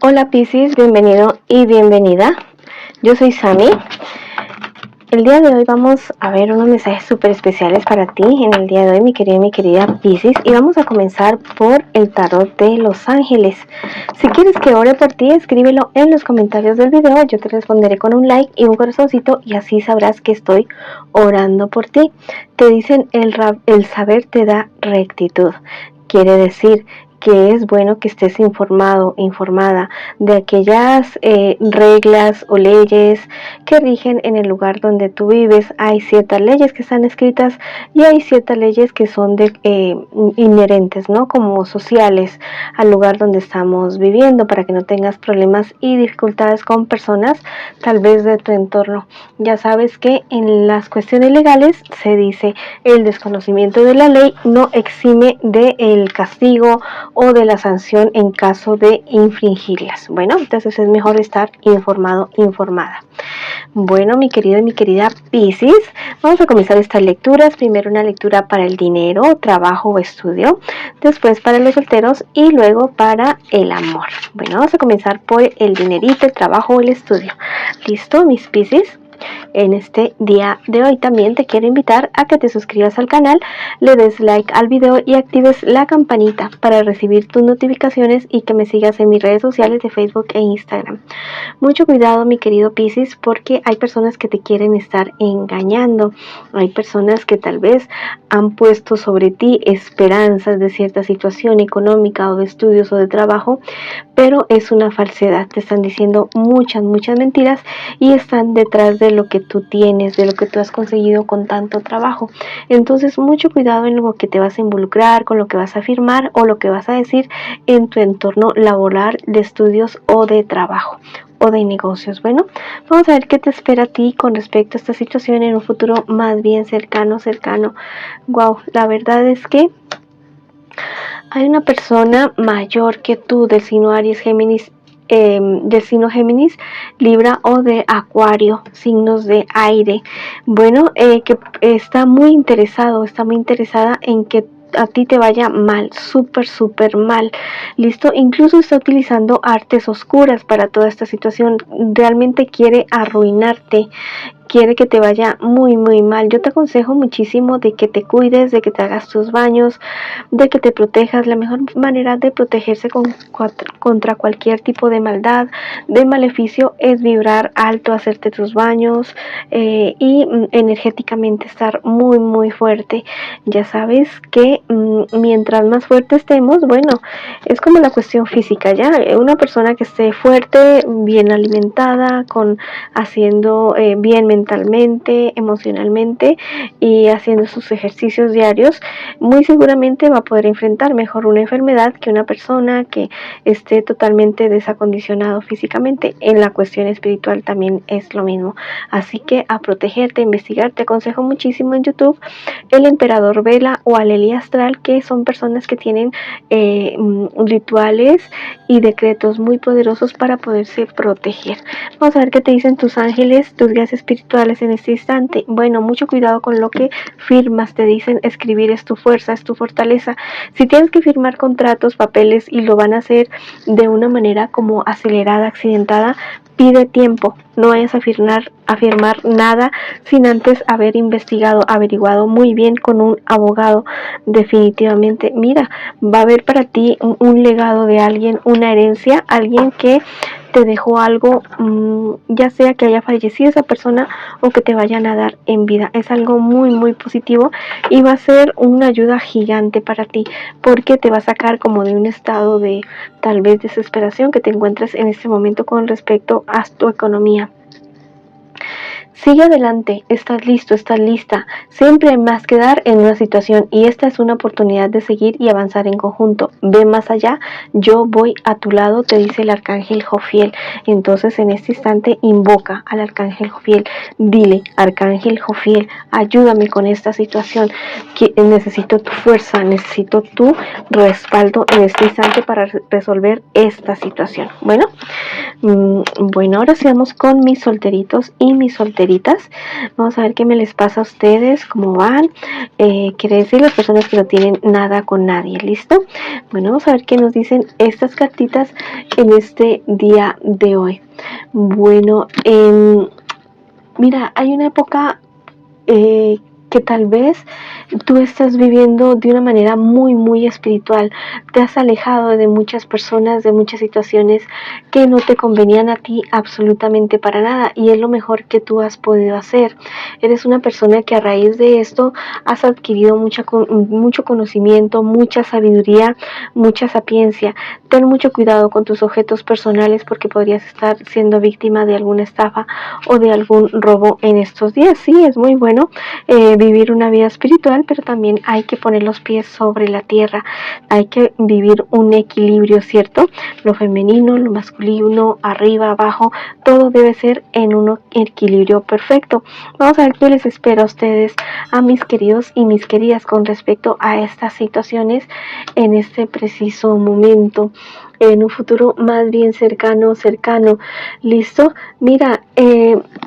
Hola Piscis, bienvenido y bienvenida. Yo soy Sami. El día de hoy vamos a ver unos mensajes súper especiales para ti en el día de hoy, mi querida y mi querida Piscis. Y vamos a comenzar por el tarot de los ángeles. Si quieres que ore por ti, escríbelo en los comentarios del video. Yo te responderé con un like y un corazoncito y así sabrás que estoy orando por ti. Te dicen el saber te da rectitud. Quiere decir que es bueno que estés informado, informada de aquellas reglas o leyes que rigen en el lugar donde tú vives. Hay ciertas leyes que están escritas y hay ciertas leyes que son inherentes, ¿no? Como sociales al lugar donde estamos viviendo, para que no tengas problemas y dificultades con personas tal vez de tu entorno. Ya sabes que en las cuestiones legales se dice el desconocimiento de la ley no exime del castigo o de la sanción en caso de infringirlas. Bueno, entonces es mejor estar informado, informada. Bueno, mi querido y mi querida Piscis, vamos a comenzar estas lecturas. Primero una lectura para el dinero, trabajo o estudio, después para los solteros y luego para el amor. Bueno, vamos a comenzar por el dinerito, el trabajo o el estudio. ¿Listo, mis Piscis? En este día de hoy también te quiero invitar a que te suscribas al canal, le des like al video y actives la campanita para recibir tus notificaciones y que me sigas en mis redes sociales de Facebook e Instagram. Mucho cuidado, mi querido Piscis, porque hay personas que te quieren estar engañando. Hay personas que tal vez han puesto sobre ti esperanzas de cierta situación económica o de estudios o de trabajo, pero es una falsedad. Te están diciendo muchas mentiras y están detrás de lo que tú tienes, de lo que tú has conseguido con tanto trabajo. Entonces, mucho cuidado en lo que te vas a involucrar, con lo que vas a afirmar o lo que vas a decir en tu entorno laboral, de estudios o de trabajo o de negocios. Bueno, vamos a ver qué te espera a ti con respecto a esta situación en un futuro más bien cercano. Wow, la verdad es que hay una persona mayor que tú del signo Aries, Géminis, del signo Géminis, Libra o de Acuario, signos de aire. Bueno, que está muy interesada en que a ti te vaya mal, súper mal. Listo, incluso está utilizando artes oscuras para toda esta situación. Realmente quiere arruinarte, quiere que te vaya muy mal. Yo te aconsejo muchísimo de que te cuides, de que te hagas tus baños, de que te protejas. La mejor manera de protegerse contra cualquier tipo de maldad, de maleficio, es vibrar alto, hacerte tus baños y energéticamente estar muy fuerte. Ya sabes que mientras más fuerte estemos, bueno, es como la cuestión física, ya una persona que esté fuerte, bien alimentada, haciendo bien mentalmente, emocionalmente y haciendo sus ejercicios diarios, muy seguramente va a poder enfrentar mejor una enfermedad que una persona que esté totalmente desacondicionado físicamente. En la cuestión espiritual también es lo mismo. Así que a protegerte, a investigar. Te aconsejo muchísimo en YouTube el Emperador Vela o Alelí Astral, que son personas que tienen rituales y decretos muy poderosos para poderse proteger. Vamos a ver qué te dicen tus ángeles, tus guías espirituales en este instante. Bueno, mucho cuidado con lo que firmas. Te dicen escribir es tu fuerza, es tu fortaleza. Si tienes que firmar contratos, papeles y lo van a hacer de una manera como acelerada, accidentada, pide tiempo. No vayas a firmar nada sin antes haber investigado, averiguado muy bien con un abogado. Definitivamente, mira, va a haber para ti un legado de alguien, una herencia, alguien que te dejó algo, ya sea que haya fallecido esa persona o que te vayan a dar en vida. Es algo muy positivo y va a ser una ayuda gigante para ti, porque te va a sacar como de un estado de tal vez desesperación que te encuentres en este momento con respecto a tu economía. Sigue adelante, estás listo, estás lista. Siempre hay más que dar en una situación y esta es una oportunidad de seguir y avanzar en conjunto. Ve más allá, yo voy a tu lado, te dice el arcángel Jofiel. Entonces en este instante invoca al arcángel Jofiel. Dile, arcángel Jofiel, ayúdame con esta situación. Que necesito tu fuerza, necesito tu respaldo en este instante para resolver esta situación. Bueno, Bueno, ahora sí vamos con mis solteritos y mis solteritas. Vamos a ver qué me les pasa a ustedes, cómo van. Quiere decir las personas que no tienen nada con nadie, ¿listo? Bueno, vamos a ver qué nos dicen estas cartitas en este día de hoy. Bueno, mira, hay una época que tal vez tú estás viviendo de una manera muy espiritual. Te has alejado de muchas personas, de muchas situaciones que no te convenían a ti absolutamente para nada, y es lo mejor que tú has podido hacer. Eres una persona que a raíz de esto has adquirido mucho conocimiento, mucha sabiduría, mucha sapiencia. Ten mucho cuidado con tus objetos personales porque podrías estar siendo víctima de alguna estafa o de algún robo en estos días. Sí, es muy bueno vivir una vida espiritual, pero también hay que poner los pies sobre la tierra. Hay que vivir un equilibrio, ¿cierto? Lo femenino, lo masculino, arriba, abajo, todo debe ser en un equilibrio perfecto. Vamos a ver qué les espera a ustedes, a mis queridos y mis queridas, con respecto a estas situaciones en este preciso momento, en un futuro más bien cercano. ¿Listo? Mira,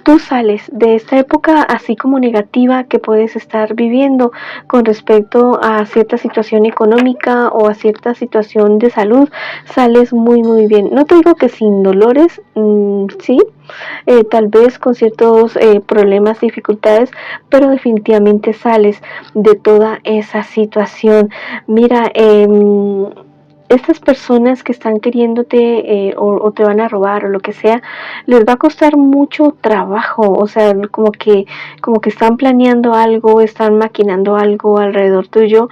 tú sales de esta época así como negativa que puedes estar viviendo con respecto a cierta situación económica o a cierta situación de salud. Sales muy bien. No te digo que sin dolores, sí, tal vez con ciertos problemas, dificultades, pero definitivamente sales de toda esa situación. Mira, estas personas que están queriéndote o te van a robar o lo que sea, les va a costar mucho trabajo. O sea, como que están planeando algo, están maquinando algo alrededor tuyo.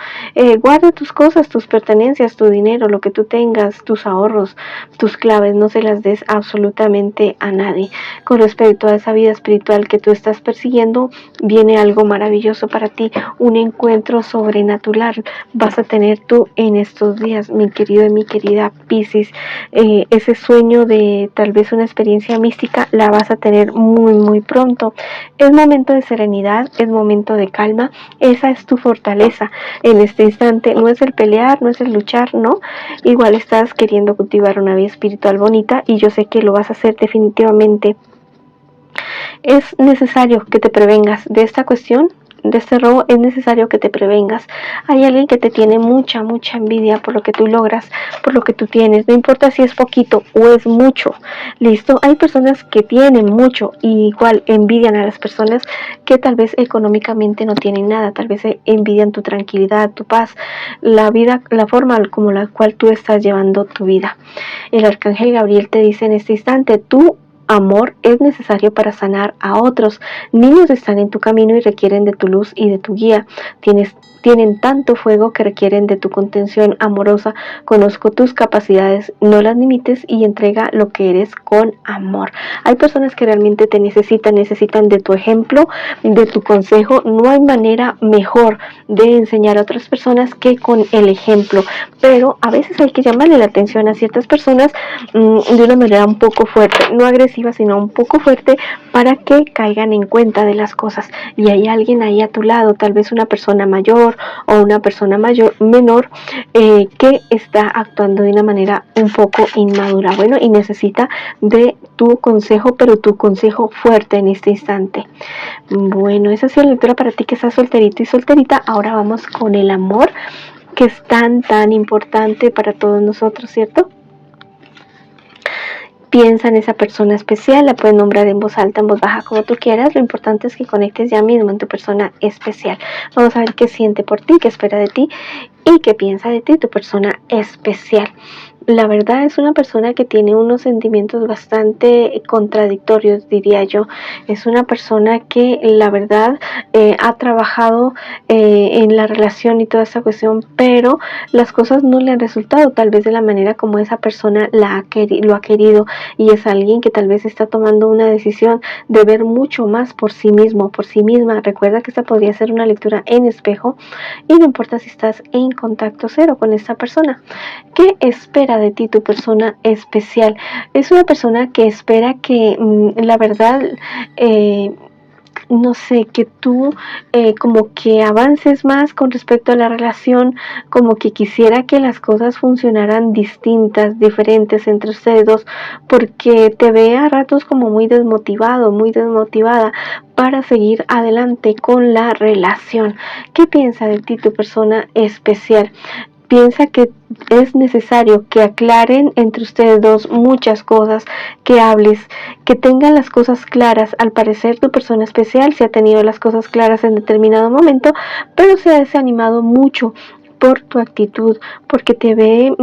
Guarda tus cosas, tus pertenencias, tu dinero, lo que tú tengas, tus ahorros, tus claves, no se las des absolutamente a nadie. Con respecto a esa vida espiritual que tú estás persiguiendo, viene algo maravilloso para ti, un encuentro sobrenatural vas a tener tú en estos días, mi querido y mi querida Piscis. Ese sueño de tal vez una experiencia mística la vas a tener muy pronto. Es momento de serenidad, es momento de calma. Esa es tu fortaleza en este instante. No es el pelear, no es el luchar, no. Igual estás queriendo cultivar una vida espiritual bonita y yo sé que lo vas a hacer definitivamente. Es necesario que te prevengas de esta cuestión, de este robo. Es necesario que te prevengas. Hay alguien que te tiene mucha envidia por lo que tú logras, por lo que tú tienes, no importa si es poquito o es mucho. Listo, hay personas que tienen mucho y igual envidian a las personas que tal vez económicamente no tienen nada. Tal vez envidian tu tranquilidad, tu paz, la vida, la forma como la cual tú estás llevando tu vida. El arcángel Gabriel te dice en este instante: tú amor es necesario para sanar a otros. Niños están en tu camino y requieren de tu luz y de tu guía. Tienen tanto fuego que requieren de tu contención amorosa. Conozco tus capacidades, no las limites y entrega lo que eres con amor. Hay personas que realmente te necesitan de tu ejemplo, de tu consejo. No hay manera mejor de enseñar a otras personas que con el ejemplo, pero a veces hay que llamarle la atención a ciertas personas de una manera un poco fuerte, no agresiva, sino un poco fuerte, para que caigan en cuenta de las cosas. Y hay alguien ahí a tu lado, tal vez una persona mayor o una persona menor, que está actuando de una manera un poco inmadura, bueno, y necesita de tu consejo, pero tu consejo fuerte en este instante. Bueno, esa ha sido la lectura para ti que estás solterito y solterita. Ahora vamos con el amor, que es tan importante para todos nosotros, ¿cierto? Piensa en esa persona especial, la puedes nombrar en voz alta, en voz baja, como tú quieras. Lo importante es que conectes ya mismo en tu persona especial. Vamos a ver qué siente por ti, qué espera de ti y qué piensa de ti tu persona especial. La verdad es una persona que tiene unos sentimientos bastante contradictorios, diría yo. Es una persona que la verdad ha trabajado en la relación y toda esa cuestión, pero las cosas no le han resultado tal vez de la manera como esa persona lo ha querido, y es alguien que tal vez está tomando una decisión de ver mucho más por sí mismo, por sí misma. Recuerda que esta podría ser una lectura en espejo y no importa si estás en contacto cero con esta persona. ¿Qué espera de ti tu persona especial? Es una persona que espera que la verdad no sé, que tú como que avances más con respecto a la relación, como que quisiera que las cosas funcionaran distintas, diferentes entre ustedes dos, porque te ve a ratos como muy desmotivado, muy desmotivada para seguir adelante con la relación. ¿Qué piensa de ti tu persona especial? Piensa que es necesario que aclaren entre ustedes dos muchas cosas, que hables, que tengan las cosas claras. Al parecer tu persona especial se ha tenido las cosas claras en determinado momento, pero se ha desanimado mucho por tu actitud, porque te ve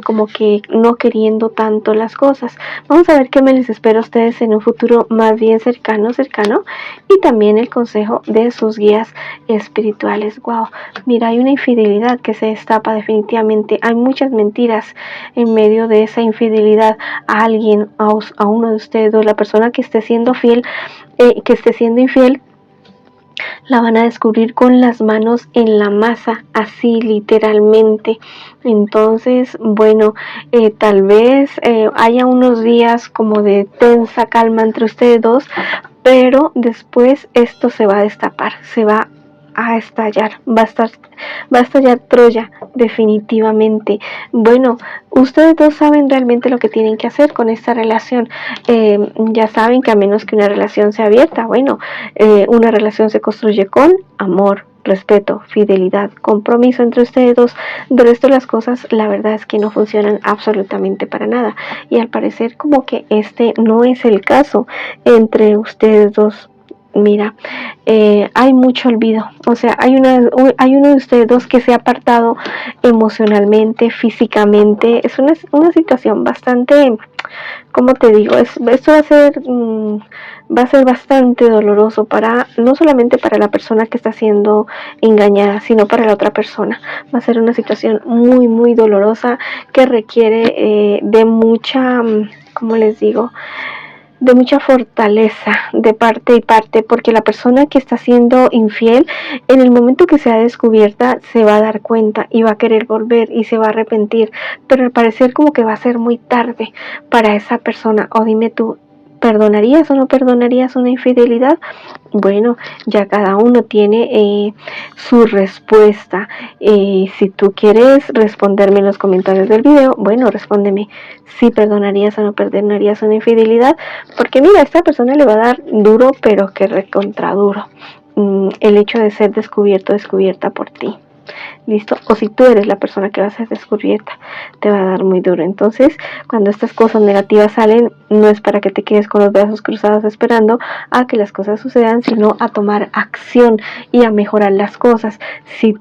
como que no queriendo tanto las cosas. Vamos a ver qué me les espera a ustedes en un futuro más bien cercano, y también el consejo de sus guías espirituales. Wow, mira, hay una infidelidad que se destapa definitivamente. Hay muchas mentiras en medio de esa infidelidad a alguien, a uno de ustedes dos. La persona que esté siendo fiel, que esté siendo infiel, la van a descubrir con las manos en la masa, así literalmente. Entonces, bueno, tal vez haya unos días como de tensa calma entre ustedes dos, pero después esto se va a destapar, se va a estallar, va a estallar Troya, definitivamente. Bueno, ustedes dos saben realmente lo que tienen que hacer con esta relación. Ya saben que a menos que una relación sea abierta, bueno, una relación se construye con amor, respeto, fidelidad, compromiso entre ustedes dos. De resto las cosas, la verdad es que no funcionan absolutamente para nada. Y al parecer como que este no es el caso entre ustedes dos. Mira, hay mucho olvido, o sea, hay uno de ustedes dos que se ha apartado emocionalmente, físicamente. Es una situación bastante, como te digo, esto va a ser bastante doloroso para, no solamente para la persona que está siendo engañada, sino para la otra persona. Va a ser una situación muy, muy dolorosa que requiere de mucha, ¿cómo les digo? De mucha fortaleza de parte y parte, porque la persona que está siendo infiel, en el momento que sea descubierta, se va a dar cuenta y va a querer volver y se va a arrepentir, pero al parecer como que va a ser muy tarde para esa persona. O dime tú, ¿perdonarías o no perdonarías una infidelidad? Bueno, ya cada uno tiene su respuesta. Si tú quieres responderme en los comentarios del video, bueno, respóndeme si perdonarías o no perdonarías una infidelidad, porque mira, a esta persona le va a dar duro, pero que recontra duro, el hecho de ser descubierta por ti. ¿Listo? O si tú eres la persona que va a ser descubierta, te va a dar muy duro. Entonces, cuando estas cosas negativas salen, no es para que te quedes con los brazos cruzados esperando a que las cosas sucedan, sino a tomar acción y a mejorar las cosas. Si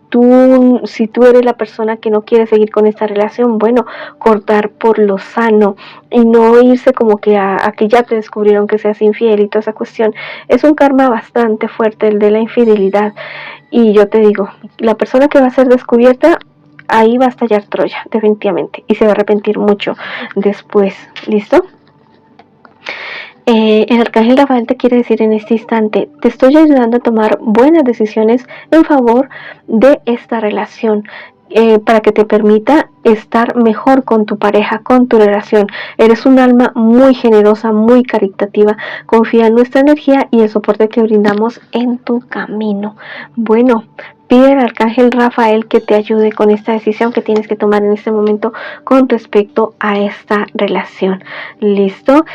tú eres la persona que no quiere seguir con esta relación, bueno, cortar por lo sano y no irse como que a que ya te descubrieron que seas infiel y toda esa cuestión. Es un karma bastante fuerte el de la infidelidad. Y yo te digo, la persona que va a ser descubierta, ahí va a estallar Troya, definitivamente. Y se va a arrepentir mucho después. ¿Listo? El arcángel Rafael te quiere decir en este instante, te estoy ayudando a tomar buenas decisiones en favor de esta relación. Para que te permita estar mejor con tu pareja, con tu relación. Eres un alma muy generosa, muy caritativa. Confía en nuestra energía y el soporte que brindamos en tu camino. Bueno, pide al arcángel Rafael que te ayude con esta decisión que tienes que tomar en este momento con respecto a esta relación. ¿Listo?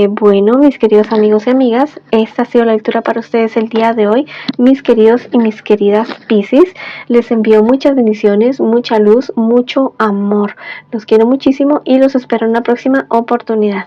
Bueno, mis queridos amigos y amigas, esta ha sido la lectura para ustedes el día de hoy. Mis queridos y mis queridas Piscis, les envío muchas bendiciones, mucha luz, mucho amor. Los quiero muchísimo y los espero en una próxima oportunidad.